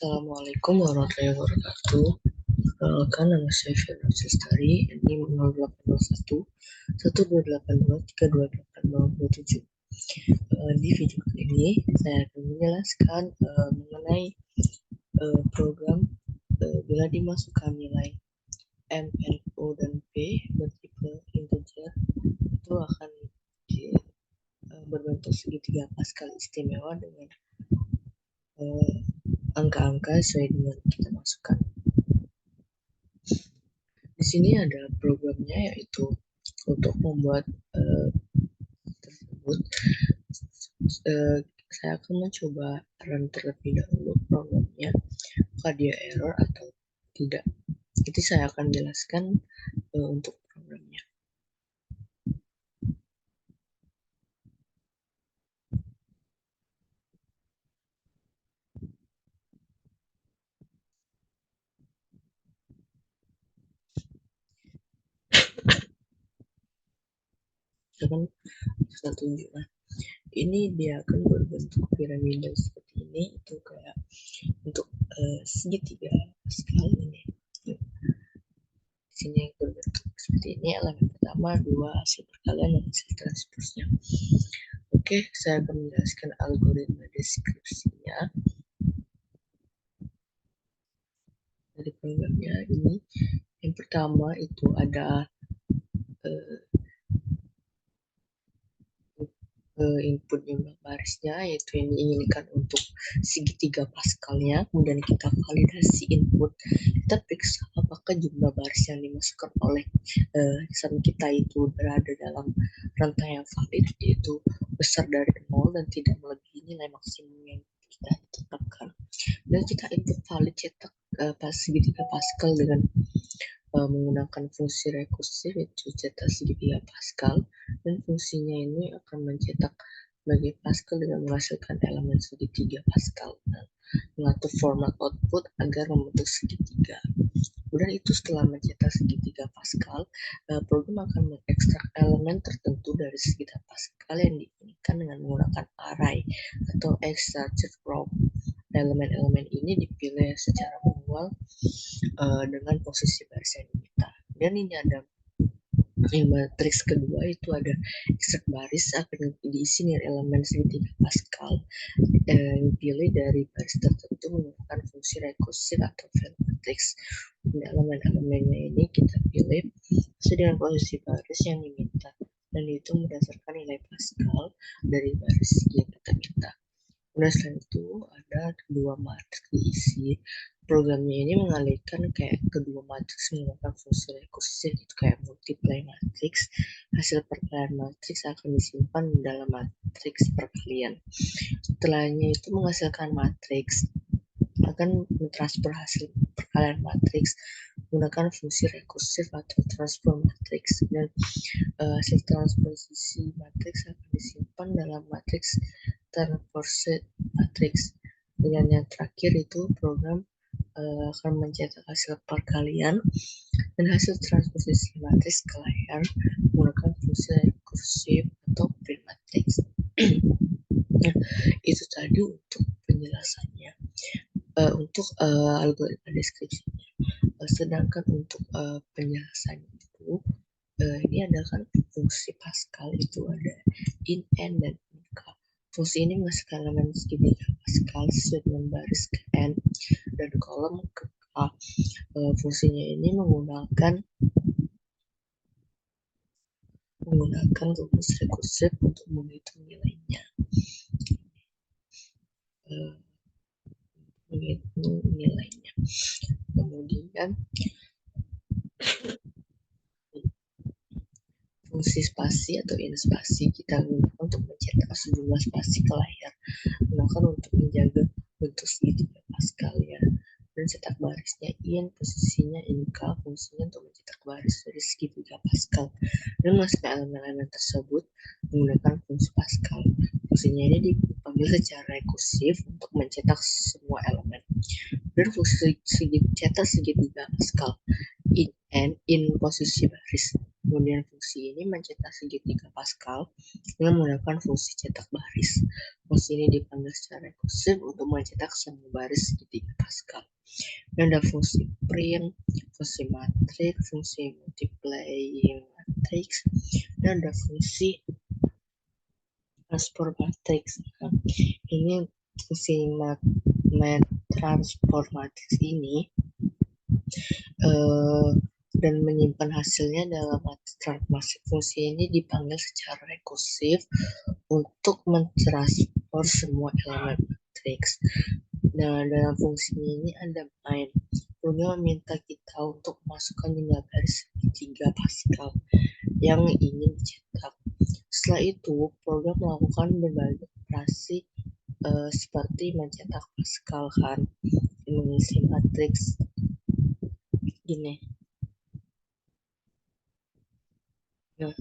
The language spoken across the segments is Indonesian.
Assalamualaikum warahmatullahi wabarakatuh. Perkenalkan, nama saya Firdaus Lestari, NIM 0801 1282 328027. Di video kali ini saya akan menjelaskan mengenai program bila dimasukkan nilai M, N, O, dan P multiple integer itu akan berbentuk segitiga Pascal istimewa dengan angka-angka sesuai dengan kita masukkan. Di sini ada programnya, yaitu untuk membuat tersebut. Saya akan mencoba run terlebih dahulu programnya, apakah dia error atau tidak. Jadi saya akan jelaskan untuk programnya. Saya tunjuk. Nah, ini dia akan berbentuk piramida seperti ini. Itu kayak untuk segitiga sekali ini. Di sini berbentuk seperti ini, elemen pertama, dua, hasil perkalian, dan hasil transposnya. Oke, saya akan menjelaskan algoritma deskripsinya dari programnya ini. Yang pertama itu ada input jumlah barisnya, yaitu yang diinginkan untuk segitiga Pascalnya. Kemudian kita validasi input, kita periksa apakah jumlah baris yang dimasukkan oleh sum kita itu berada dalam rantai yang valid, yaitu besar dari 0 dan tidak melebihi nilai maksimum yang kita tetapkan. Dan kita input valid cetak segitiga Pascal dengan menggunakan fungsi rekursif, yaitu cetak segitiga Pascal, dan fungsinya ini akan mencetak sebagai Pascal dengan menghasilkan elemen segitiga Pascal dan mengatur format output agar membentuk segitiga. Kemudian itu setelah mencetak segitiga Pascal, program akan mengekstrak elemen tertentu dari segitiga Pascal yang diinginkan dengan menggunakan array atau extracted from. Elemen-elemen ini dipilih secara manual dengan posisi baris yang diminta. Dan ini ada matriks kedua, itu ada ekstrak baris akan diisi dengan elemen segitiga Pascal yang dipilih dari baris tertentu menggunakan fungsi rekursif atau field matrix. Elemen-elemennya ini kita pilih sesuai dengan posisi baris yang diminta dan itu berdasarkan nilai Pascal dari baris yang kita minta. Kemudian setelah itu ada kedua matriks diisi. Programnya ini mengalihkan kayak kedua matriks menggunakan fungsi rekursif, itu kayak multiply matrix. Hasil perkalian matriks akan disimpan dalam matriks perkalian. Setelahnya itu menghasilkan matriks akan mentransfer hasil perkalian matriks menggunakan fungsi rekursif atau transform matriks, dan hasil transposisi matriks akan disimpan dalam matriks transposed matriks. Dan yang terakhir itu program akan mencetak hasil perkalian dan hasil transposisi matriks ke layar menggunakan fungsi rekursif atau print matrix. Nah, itu tadi untuk penjelasannya. Untuk algoritma deskripsinya. Sedangkan untuk penjelasannya itu ini adalah fungsi Pascal, itu ada in, n, dan k. Fungsi ini menghasilkan elemen segitiga Pascal sesuai dengan baris ke n dan kolom ke k. Fungsinya ini menggunakan rumus rekursif untuk menghitung nilainya. Kemudian fungsi spasi atau in spasi kita gunakan untuk mencetak sejumlah spasi ke layar, gunakan untuk menjaga bentuk segitiga Pascal ya. Dan cetak barisnya in, posisinya in k, fungsinya untuk mencetak baris dari segitiga Pascal dan masukkan elemen-elemen tersebut menggunakan fungsi Pascal. Fungsinya ini dipanggil secara rekursif untuk mencetak semua elemen. Dan fungsi cetak segitiga Pascal in n, in posisi baris, Kemudian fungsi ini mencetak segitiga Pascal dengan menggunakan fungsi cetak baris. Fungsi ini dipanggil secara rekursif untuk mencetak semua baris segitiga Pascal. Dan ada fungsi print, fungsi matriks, fungsi multiplying matrix, dan ada fungsi transport matrix. Nah, ini fungsi transport matrix ini dan menyimpan hasilnya dalam matrix. Fungsi ini dipanggil secara rekursif untuk mentransfer semua elemen matriks. Nah, dalam fungsi ini ada main. Program meminta kita untuk memasukkan jumlah baris segitiga Pascal yang ingin dicetak. Setelah itu, program melakukan berbagai operasi seperti mencetak Pascal kan, mengisi matriks gini. Nah,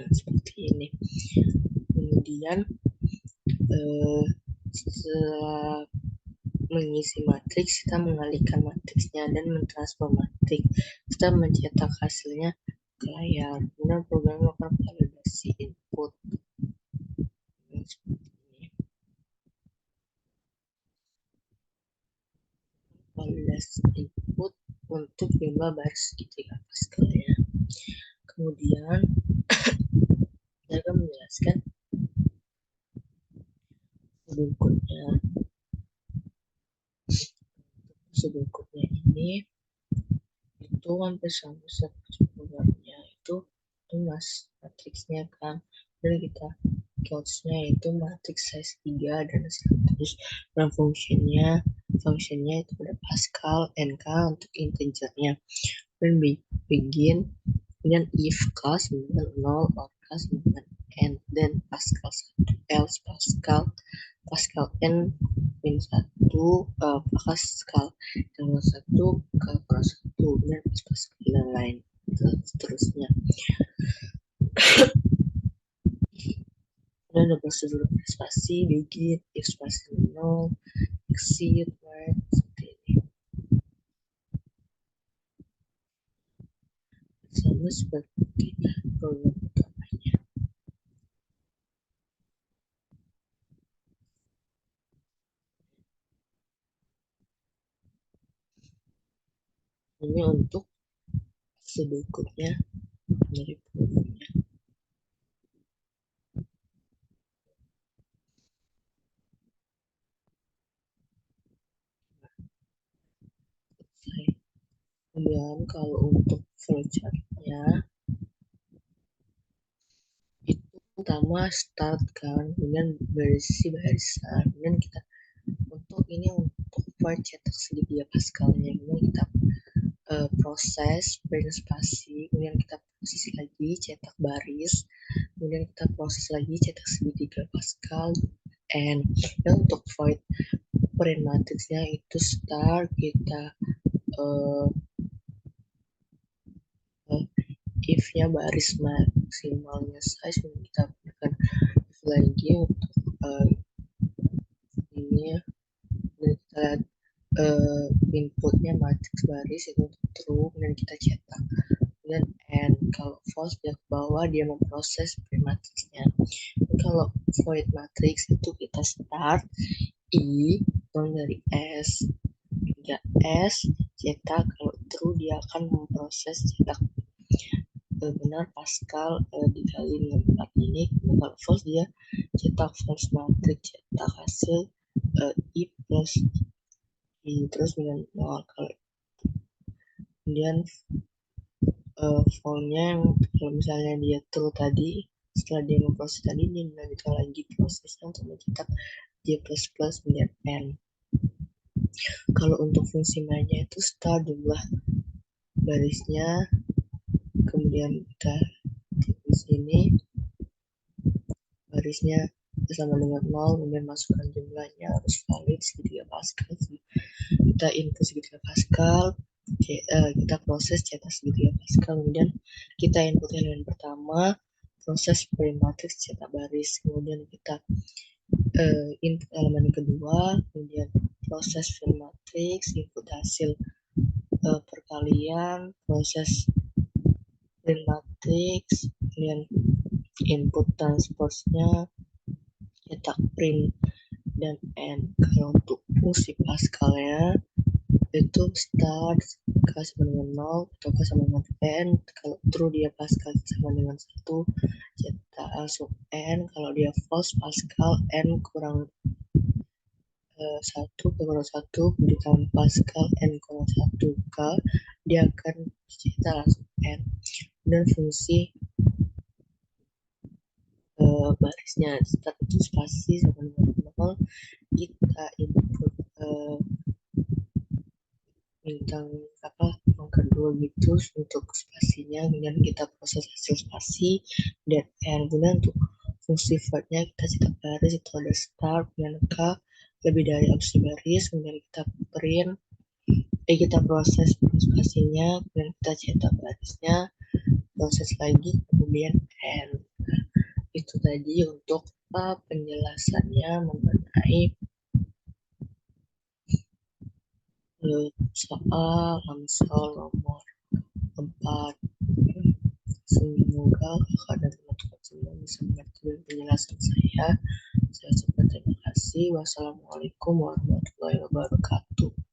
seperti ini. Kemudian setelah mengisi matriks, kita mengalihkan matriksnya dan mentransfer matriks. Kita mencetak hasilnya ke layar. Kemudian program melakukan validasi input. Validasi input untuk jumlah baris segitiga Pascal ya. Kemudian saya akan menjelaskan berikutnya. Berikutnya ini itu hampir sama seperti programnya itu matriksnya kan, dan kita couchnya itu matriks size 3 dan 100, dan fungsinya itu ada Pascal NK untuk integernya, dan begin kemudian if k 0 or k n, dan Pascal 1 else Pascal n min 1 Pascal dengan 1 ke plus 1 dan Pascal dan lain seterusnya. Dan ada prosedur spasi begin if spasi 0 exit right seperti ini. Sama seperti program utamanya. Ini untuk berikutnya dari programnya. Kemudian kalau untuk flowchartnya itu pertama start kan, kemudian berisi barisan, kemudian kita untuk void cetak segitiga Pascalnya, kemudian kita proses print spasi, kemudian kita proses lagi cetak baris, kemudian kita proses lagi cetak segitiga Pascal, and untuk void print matriksnya itu start kita if-nya baris maksimalnya size, kita berikan if lagi untuk ini ya, dan kita inputnya matriks baris itu true dan kita cetak, dan and kalau false dia ke bawah, dia memproses matriksnya. Kalau void matrix itu kita start i dari s 3s cetak, kalau true dia akan memproses cetak benar Pascal dikali dengan 4 ini. Kalau false dia cetak false matrix, cetak hasil i plus i terus dengan 0. Kemudian for-nya kalau misalnya dia true tadi, setelah dia memproses tadi, dia melanjutkan lagi prosesnya untuk mencetak J++ kemudian N. Kalau untuk fungsi mainnya itu start jumlah barisnya, kemudian kita di sini barisnya sama dengan 0, kemudian masukkan jumlahnya harus valid segitiga Pascal, kita input segitiga Pascal, kita proses cetak segitiga Pascal, kemudian kita input elemen pertama, proses print matrix cetak baris, kemudian kita input elemen kedua, kemudian proses print matrix, input hasil perkalian, proses print matrix, kemudian input transpose-nya, cetak print dan end. Kalau untuk fungsi Pascal-nya itu start k sama dengan 0 atau k sama dengan n. Kalau true dia Pascal sama dengan 1, cetak langsung n. Kalau dia false Pascal n kurang 1 kurang 1 ditambah Pascal n kurang 1 k, dia akan cetak langsung n. Dan fungsi barisnya start itu spasi sama dengan 0, kita input bintang angka 2 gitu untuk spasinya, kemudian kita proses hasil spasi dan kemudian untuk fungsi voidnya kita cetak baris, itu ada start dan k lebih dari opsi baris, kemudian kita print, kita proses spasinya, kemudian kita cetak barisnya, proses lagi, kemudian end. Itu tadi untuk penjelasannya mengenai soal Amsal nomor 4. Semoga kakak dan teman-teman semua bisa mengerti penjelasan saya. Saya ucapkan terima kasih. Wassalamualaikum warahmatullahi wabarakatuh.